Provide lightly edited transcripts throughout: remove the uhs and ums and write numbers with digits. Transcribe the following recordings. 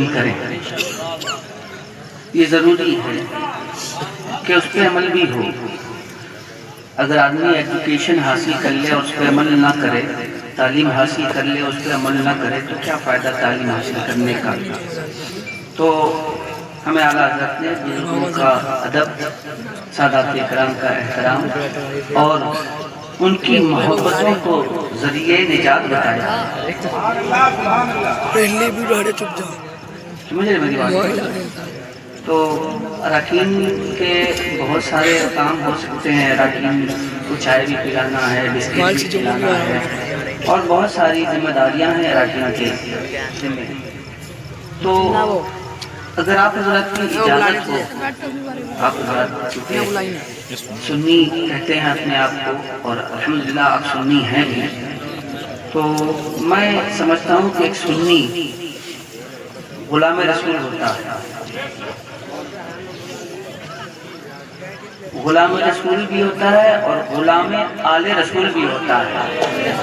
بھی کریں، یہ ضروری ہے کہ اس پہ عمل بھی ہو۔ اگر آدمی ایجوکیشن حاصل کر لے اور اس پہ عمل نہ کرے، تعلیم حاصل کر لے اس پہ عمل نہ کرے، تو کیا فائدہ تعلیم حاصل کرنے کا؟ تو ہمیں اعلیٰ حضرت نے بزرگوں کا ادب، سادات اکرام کا احترام اور ان کی محبتوں کو ذریعے نجات بتایا۔ پہلے بھی ڈاڑے چپ جاؤ، سمجھے میری بات؟ تو اراکین کے بہت سارے کام ہو سکتے ہیں، اراکین کو چائے بھی پلانا ہے، بسکٹ بھی پلانا ہے، اور بہت ساری ذمہ داریاں ہیں اراکین کے ذمہ۔ تو اگر آپ حضرات کی اجازت ہو، آپ حضرات چونکہ سنی کہتے ہیں اپنے آپ کو اور الحمدللہ آپ سنی ہیں بھی، تو میں سمجھتا ہوں کہ ایک سنی غلام رسول ہوتا ہے، غلام رسول بھی ہوتا ہے اور غلام آل رسول بھی ہوتا ہے۔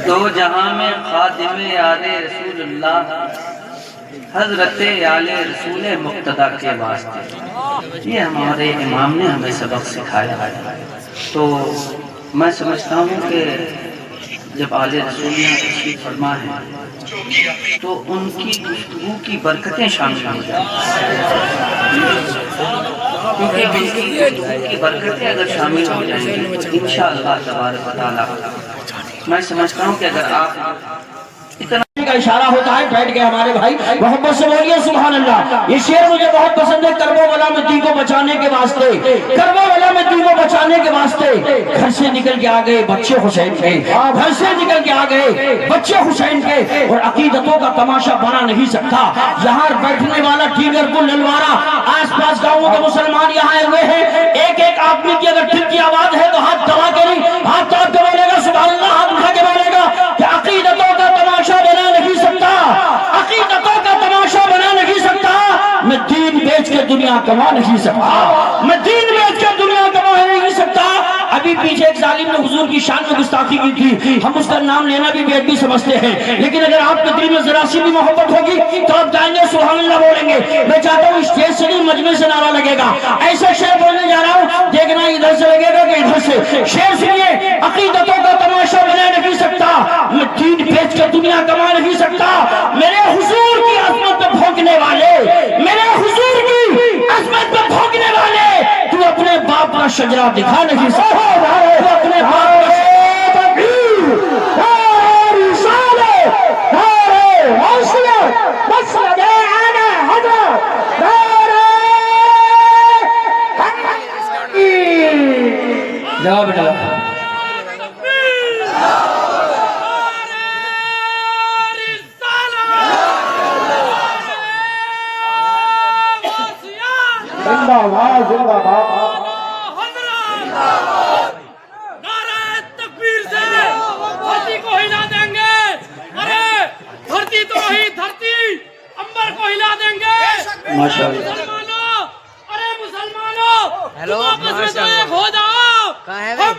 دو جہاں میں خادم آل رسول اللہ، حضرت آل رسول مقتدیٰ کے واسطے، یہ ہمارے امام نے ہمیں سبق سکھایا ہے۔ تو میں سمجھتا ہوں کہ جب آل رسول نے تشریف فرما ہے تو ان کی گفتگو کی برکتیں شامل ہو جائیں، کیونکہ ان کی گفتگو کی برکتیں اگر شامل ہو جائیں گی تو انشاءاللہ تبارک و تعالی میں سمجھتا ہوں کہ اگر آپ اتنا کا اشارہ ہوتا ہے، بیٹھ گئے ہمارے بھائی، محبت سے بولیے سبحان اللہ۔ یہ شعر مجھے بہت پسند ہے، کربلا میں دی کو بچانے کے واسطے، کربلا میں دی کو بچانے کے واسطے گھر سے نکل کے آ گئے بچے حسین کے، گھر سے نکل کے آ گئے بچے حسین کے، اور عقیدتوں کا تماشا بنا نہیں سکتا۔ یہاں بیٹھنے والا ٹیگر کو للوارا، آس پاس گاؤں کے مسلمان یہاں آئے ہوئے ہیں، ایک ایک آدمی کی اگر دل کی آواز ہے تو ہاتھ دبا کے نہیں، ہاتھ دبا کے بولے گا سبحان اللہ، ہاتھ اٹھا کے بولے گا کہ عقیدتوں کا تماشا بنا نہیں سکتا، عقیدتوں کا تماشا بنا نہیں سکتا، میں دین بیچ کے دنیا کما نہیں سکتا، میں دین بیچ کے دنیا کما نہیں سکتا۔ ابھی پیچھے ایک ظالم نے حضور کی شان میں گستاخی کی تھی، ہم اس کا نام لینا بھی بے ادبی سمجھتے ہیں، لیکن اگر آپ کے دل میں ذرا سی بھی محبت ہوگی تو آپ جائیں گے سبحان اللہ بولیں گے۔ میں چاہتا ہوں اسٹیج سے نہیں مجمع سے نعرہ لگے گا، ایسا شعر بولنے جا رہا ہوں، دیکھنا ادھر سے لگے گا کہ ادھر سے۔ شعر سنیے، عقیدتوں کا تماشا بنا نہیں سکتا، میں دین بیچ کے دنیا کما نہیں سکتا، میرے حضور کی عظمت پہ بھونکنے والے، میرے حضور کی عظمت پہ بھونکنے والے، تو اپنے باپ کا شجرہ دکھا نہیں سکتا، تو اپنے باپ کا جواب بیٹا زندہ باد، زندہ باد، نعرہ تکبیر سے دھرتی کو ہلا دیں گے، ارے دھرتی تو وہی دھرتی، امبر کو ہلا دیں گے۔ ماشاءاللہ، مسلمانوں، ارے مسلمانوں، تم آپس میں تو ایک ہو جاؤ، ہم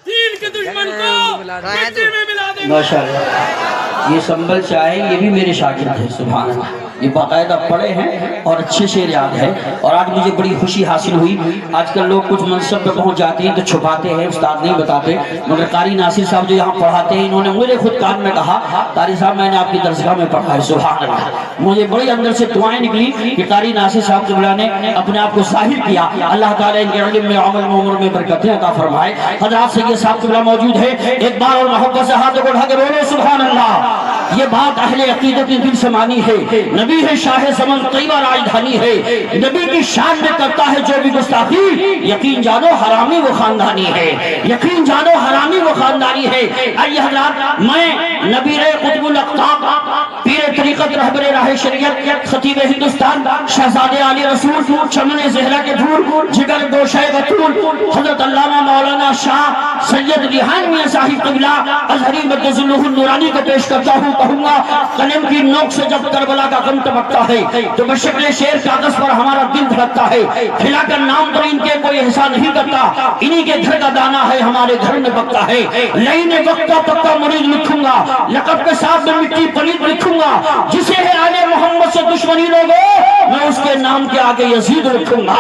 دین کے دشمن کو مٹی میں ملا دیں گے۔ ماشاءاللہ، یہ سنبل چاہے یہ بھی میرے شاگرد ہیں، سبحان اللہ، یہ باقاعدہ پڑھے ہیں اور اچھے شعر یاد ہے، اور آج مجھے بڑی خوشی حاصل ہوئی۔ آج کل لوگ کچھ منصب پہ پہنچ جاتے ہیں تو چھپاتے ہیں، استاد نہیں بتاتے، مگر قاری ناصر صاحب جو یہاں پڑھاتے ہیں، انہوں نے مجھے خود کان میں کہا قاری صاحب میں نے آپ کی درسگاہ میں پڑھا ہے، سبحان اللہ۔ مجھے بڑی اندر سے دعائیں نکلی کہ قاری ناصر صاحب قبلہ نے اپنے آپ کو ظاہر کیا، اللہ تعالیٰ ان کے علم میں، عمل میں، عمر میں برکتیں عطا فرمائے۔ حضرات سید صاحب قبلہ موجود ہے، ایک بار اور محبت سے ہاتھ اٹھا کے بولو سبحان اللہ۔ یہ بات اہل عقیدت کی دل سے مانی ہے، نبی ہے شاہ سمن طیبہ راجدھانی ہے، نبی کی شان میں کرتا ہے جو بھی گستاخی، یقین جانو حرامی وہ خاندانی ہے، یقین جانو حرامی وہ خاندانی ہے۔ آئیے حضرات، میں نبی قطب الاقطاب، پیر طریقت، رہبر راہ شریعت، خطیب ہندوستان، شہزادے علی رسول، چمن زہرا کے دھول، جگر گوشہ بطول، حضرت علامہ مولانا شاہ سید ریحان میاں صاحب قبلہ ازہری مقدس اللہ النورانی کو پیش کرتا ہوں۔ کہوں گا قلم کی نوک سے جب کربلا کا غم ٹپکتا ہے تو بشکل شعر کاغذ پر ہمارا دل دھڑکتا ہے، کھلا کر نام پر ان کے کوئی احسان نہیں کرتا، انہی کے گھر کا دانا ہے ہمارے گھر میں پکتا ہے۔ لین وقت کا پکا مرید لکھوں گا، لقب کے ساتھ میں مٹی پلید لکھوں گا، جسے ہے آل محمد دشمنی لوگو میں اس کے نام کے آگے یزید رکھوں گا.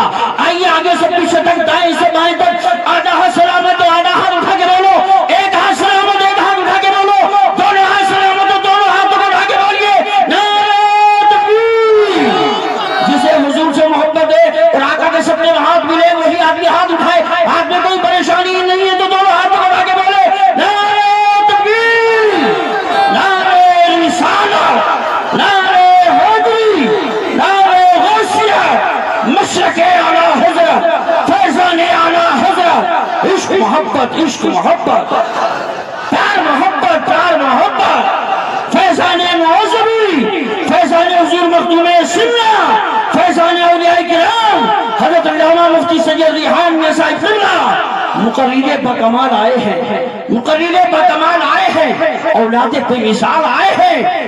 آئیے آگے سے پیچھے تک دائیں سے بائیں تک آدھا ہاتھ سلامت ہو, آدھا ہاتھ اٹھا کے بولو, ایک ہاتھ سلامت, ایک ہاتھ اٹھا کے بولو, دونوں ہاتھ سلامت ہو, دونوں ہاتھ اٹھا کے بولیے نعرہ تکبیر. جسے حضور سے محبت ہے اور آقا کے سپنے میں ہاتھ ملے وہی آدمی ہاتھ اٹھائے, ہاتھ میں کوئی پریشانی نہیں ہے تو دونوں ہاتھ اٹھا کے بولے نعرہ تکبیر, نعرہ رسالت, نعرہ حیدری, نعرہ غوثیہ, مشرق اعلی حضرت, فیضان اعلی حضرت. عشق محبت, عشق محبت, پیار محبت, پیار محبت. فیضان معظمی, فیضان حضور مخدوم سنہ, فیضان اولیاء کرام حضرت علامہ مفتی سید ریحان میں صاحب اللہ مقرر بکمال آئے ہیں, مقرر بکمال آئے ہیں, اولاد بے مثال آئے ہیں.